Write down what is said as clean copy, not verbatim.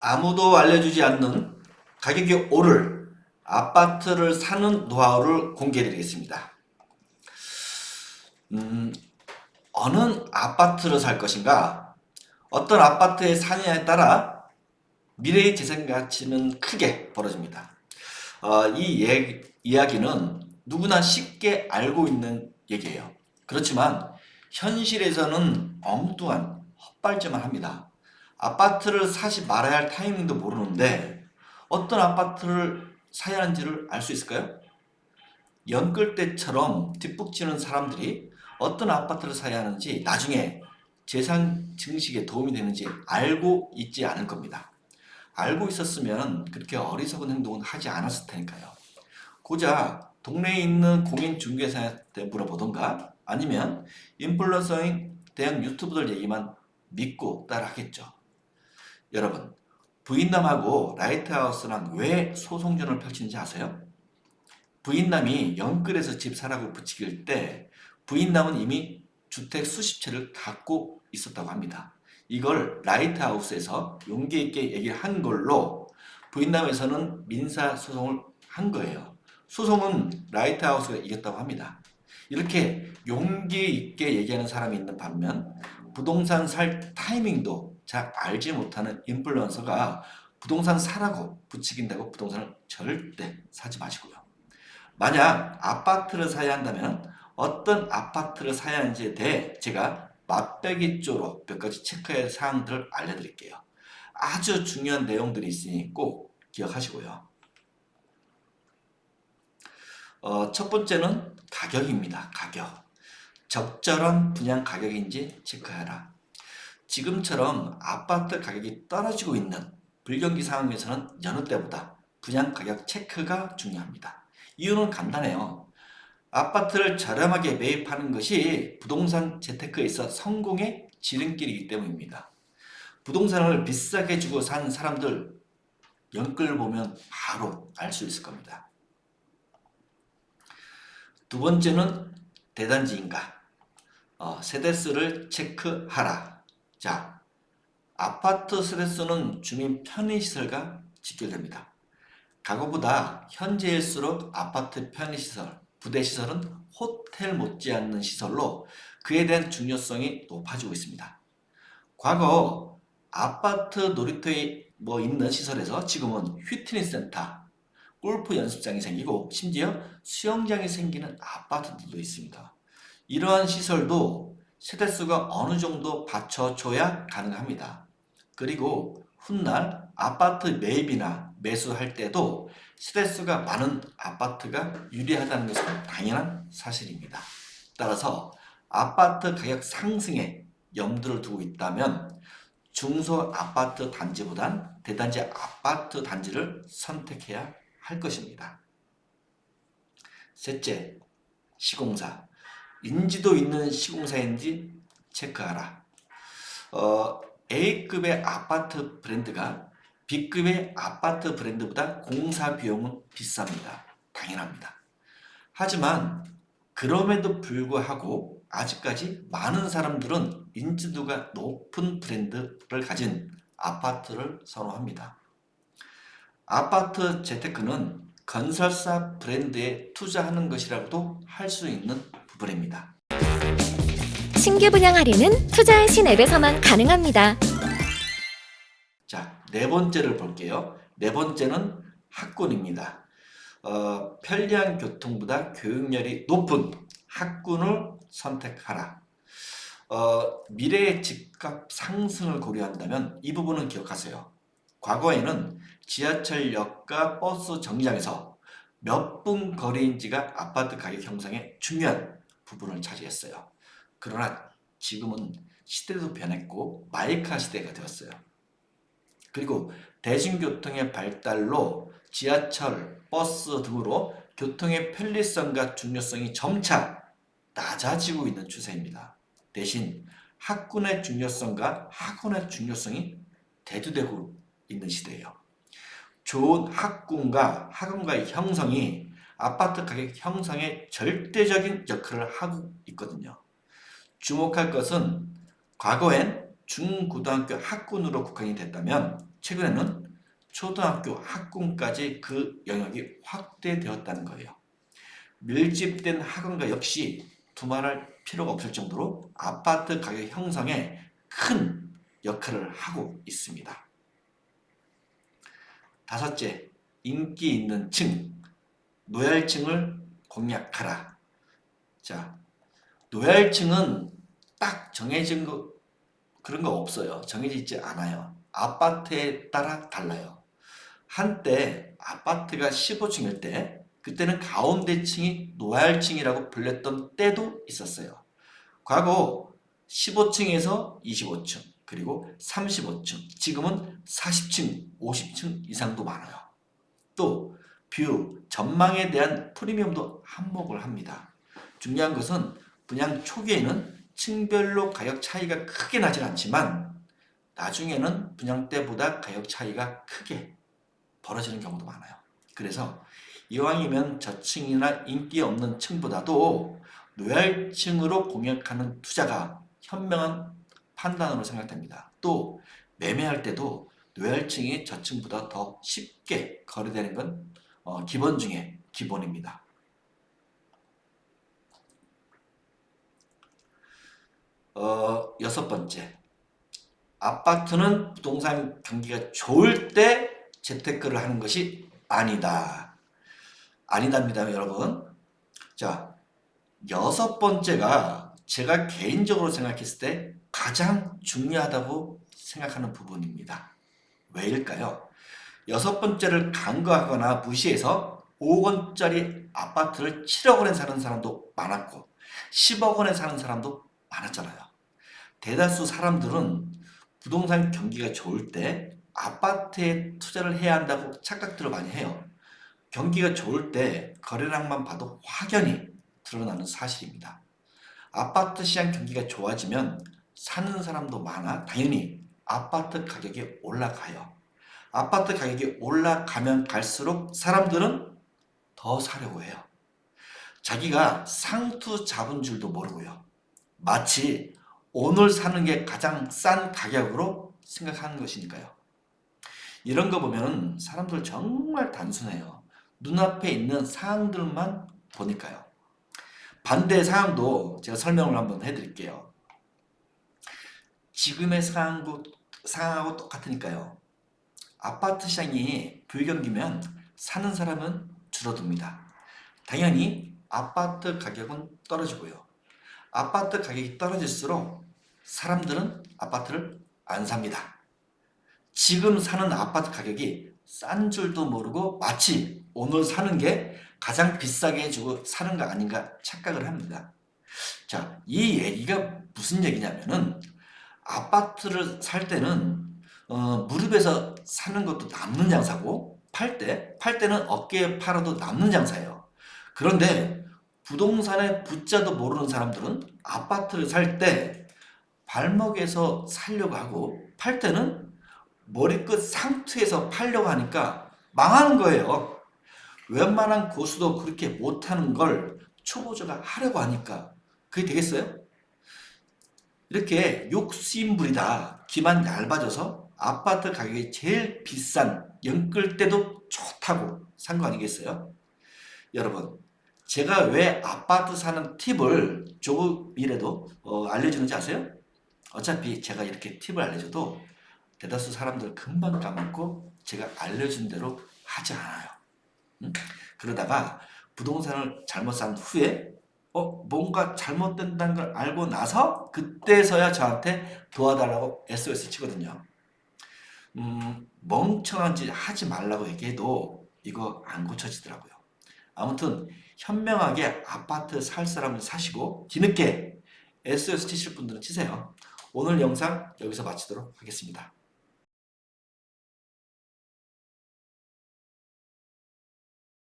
아무도 알려주지 않는 가격이 오를 아파트를 사는 노하우를 공개해드리겠습니다. 음, 어느 아파트를 살 것인가, 어떤 아파트에 사느냐에 따라 미래의 재산 가치는 크게 벌어집니다. 이 이야기는 누구나 쉽게 알고 있는 얘기예요. 그렇지만 현실에서는 엉뚱한 헛발질만 합니다. 아파트를 사지 말아야 할 타이밍도 모르는데 어떤 아파트를 사야 하는지를 알 수 있을까요? 연끌 때처럼 뒷북치는 사람들이 어떤 아파트를 사야 하는지 나중에 재산 증식에 도움이 되는지 알고 있지 않을 겁니다. 알고 있었으면 그렇게 어리석은 행동은 하지 않았을 테니까요. 고작 동네에 있는 공인중개사한테 물어보던가 아니면 인플루언서인 대형 유튜브들 얘기만 믿고 따라하겠죠. 여러분, 부인남하고 라이트하우스랑 왜 소송전을 펼치는지 아세요? 부인남이 영끌에서 집 사라고 부추길 때 부인남은 이미 주택 수십 채를 갖고 있었다고 합니다. 이걸 라이트하우스에서 용기 있게 얘기를 한 걸로 부인남에서는 민사소송을 한 거예요. 소송은 라이트하우스가 이겼다고 합니다. 이렇게 용기 있게 얘기하는 사람이 있는 반면 부동산 살 타이밍도 잘 알지 못하는 인플루언서가 부동산 사라고 부추긴다고 부동산을 절대 사지 마시고요. 만약 아파트를 사야 한다면 어떤 아파트를 사야 하는지에 대해 제가 맛배기조로 몇 가지 체크해야 할 사항들을 알려드릴게요. 아주 중요한 내용들이 있으니 꼭 기억하시고요. 첫 번째는 가격입니다. 가격. 적절한 분양 가격인지 체크하라. 지금처럼 아파트 가격이 떨어지고 있는 불경기 상황에서는 여느 때보다 분양 가격 체크가 중요합니다. 이유는 간단해요. 아파트를 저렴하게 매입하는 것이 부동산 재테크에 있어 성공의 지름길이기 때문입니다. 부동산을 비싸게 주고 산 사람들 연끌 보면 바로 알 수 있을 겁니다. 두 번째는 대단지인가? 세대수를 체크하라. 자, 아파트 세대수는 주민 편의시설과 직결됩니다. 과거보다 현재일수록 아파트 편의시설, 부대시설은 호텔 못지않는 시설로 그에 대한 중요성이 높아지고 있습니다. 과거 아파트 놀이터에 있는 시설에서 지금은 휘트니스 센터, 골프 연습장이 생기고 심지어 수영장이 생기는 아파트들도 있습니다. 이러한 시설도 세대수가 어느 정도 받쳐줘야 가능합니다. 그리고 훗날 아파트 매입이나 매수할 때도 세대수가 많은 아파트가 유리하다는 것은 당연한 사실입니다. 따라서 아파트 가격 상승에 염두를 두고 있다면 중소 아파트 단지보단 대단지 아파트 단지를 선택해야 할 것입니다. 셋째, 시공사. 인지도 있는 시공사인지 체크하라. A급의 아파트 브랜드가 B급의 아파트 브랜드보다 공사 비용은 비쌉니다. 당연합니다. 하지만 그럼에도 불구하고 아직까지 많은 사람들은 인지도가 높은 브랜드를 가진 아파트를 선호합니다. 아파트 재테크는 건설사 브랜드에 투자하는 것이라고도 할 수 있는 부분입니다. 신규 분양하려는 투자하신 앱에서만 가능합니다. 자, 네 번째를 볼게요. 네 번째는 학군입니다. 편리한 교통보다 교육열이 높은 학군을 선택하라. 미래의 집값 상승을 고려한다면 이 부분은 기억하세요. 과거에는 지하철역과 버스 정류장에서 몇 분 거리인지가 아파트 가격 형성의 중요한 부분을 차지했어요. 그러나 지금은 시대도 변했고 마이카 시대가 되었어요. 그리고 대중교통의 발달로 지하철, 버스 등으로 교통의 편리성과 중요성이 점차 낮아지고 있는 추세입니다. 대신 학군의 중요성과 학원의 중요성이 대두되고 있는 시대예요. 좋은 학군과 학원과의 형성이 아파트 가격 형성에 절대적인 역할을 하고 있거든요. 주목할 것은 과거엔 중고등학교 학군으로 국한이 됐다면 최근에는 초등학교 학군까지 그 영역이 확대되었다는 거예요. 밀집된 학원가 역시 두말할 필요가 없을 정도로 아파트 가격 형성에 큰 역할을 하고 있습니다. 다섯째, 인기 있는 층, 노열층을 공략하라. 자, 노열층은 딱 정해진 거 그런 거 없어요. 정해져 있지 않아요. 아파트에 따라 달라요. 한때 아파트가 15층일 때 그때는 가운데 층이 노열층이라고 불렸던 때도 있었어요. 과거 15층에서 25층 그리고 35층 지금은 40층 50층 이상도 많아요. 또 뷰, 전망에 대한 프리미엄도 한몫을 합니다. 중요한 것은 분양 초기에는 층별로 가격 차이가 크게 나진 않지만 나중에는 분양 때보다 가격 차이가 크게 벌어지는 경우도 많아요. 그래서 이왕이면 저층이나 인기 없는 층보다도 노열층으로 공략하는 투자가 현명한 판단으로 생각됩니다. 또 매매할 때도 노열층이 저층보다 더 쉽게 거래되는 건 기본 중에 기본입니다. 여섯 번째, 아파트는 부동산 경기가 좋을 때 재테크를 하는 것이 아니다. 아니답니다, 여러분. 자, 여섯 번째가 제가 개인적으로 생각했을 때 가장 중요하다고 생각하는 부분입니다. 왜일까요? 여섯 번째를 간과하거나 무시해서 5억 원짜리 아파트를 7억 원에 사는 사람도 많았고 10억 원에 사는 사람도 많았잖아요. 대다수 사람들은 부동산 경기가 좋을 때 아파트에 투자를 해야 한다고 착각들을 많이 해요. 경기가 좋을 때 거래량만 봐도 확연히 드러나는 사실입니다. 아파트 시장 경기가 좋아지면 사는 사람도 많아 당연히 아파트 가격이 올라가요. 아파트 가격이 올라가면 갈수록 사람들은 더 사려고 해요. 자기가 상투 잡은 줄도 모르고요. 마치 오늘 사는 게 가장 싼 가격으로 생각하는 것이니까요. 이런 거 보면 사람들 정말 단순해요. 눈앞에 있는 사항들만 보니까요. 반대 상황도 제가 설명을 한번 해드릴게요. 지금의 상황하고 똑같으니까요. 아파트 시장이 불경기면 사는 사람은 줄어듭니다. 당연히 아파트 가격은 떨어지고요. 아파트 가격이 떨어질수록 사람들은 아파트를 안 삽니다. 지금 사는 아파트 가격이 싼 줄도 모르고 마치 오늘 사는 게 가장 비싸게 해주고 사는 거 아닌가 착각을 합니다. 자, 이 얘기가 무슨 얘기냐면은 아파트를 살 때는 무릎에서 사는 것도 남는 장사고 팔 때는 어깨에 팔아도 남는 장사예요. 그런데 부동산의 부자도 모르는 사람들은 아파트를 살 때 발목에서 살려고 하고 팔 때는 머리끝 상투에서 팔려고 하니까 망하는 거예요. 웬만한 고수도 그렇게 못하는 걸 초보자가 하려고 하니까 그게 되겠어요? 이렇게 욕심부리다 기만 얇아져서 아파트 가격이 제일 비싼 연끌 때도 좋다고 산 거 아니겠어요? 여러분, 제가 왜 아파트 사는 팁을 조금이라도 알려주는지 아세요? 어차피 제가 이렇게 팁을 알려줘도 대다수 사람들 금방 까먹고 제가 알려준 대로 하지 않아요. 응? 그러다가 부동산을 잘못 산 후에 뭔가 잘못된다는 걸 알고 나서 그때서야 저한테 도와달라고 SOS 치거든요. 멍청한 짓 하지 말라고 얘기해도 이거 안 고쳐지더라고요. 아무튼 현명하게 아파트 살 사람은 사시고 뒤늦게 SOS 치실 분들은 치세요. 오늘 영상 여기서 마치도록 하겠습니다.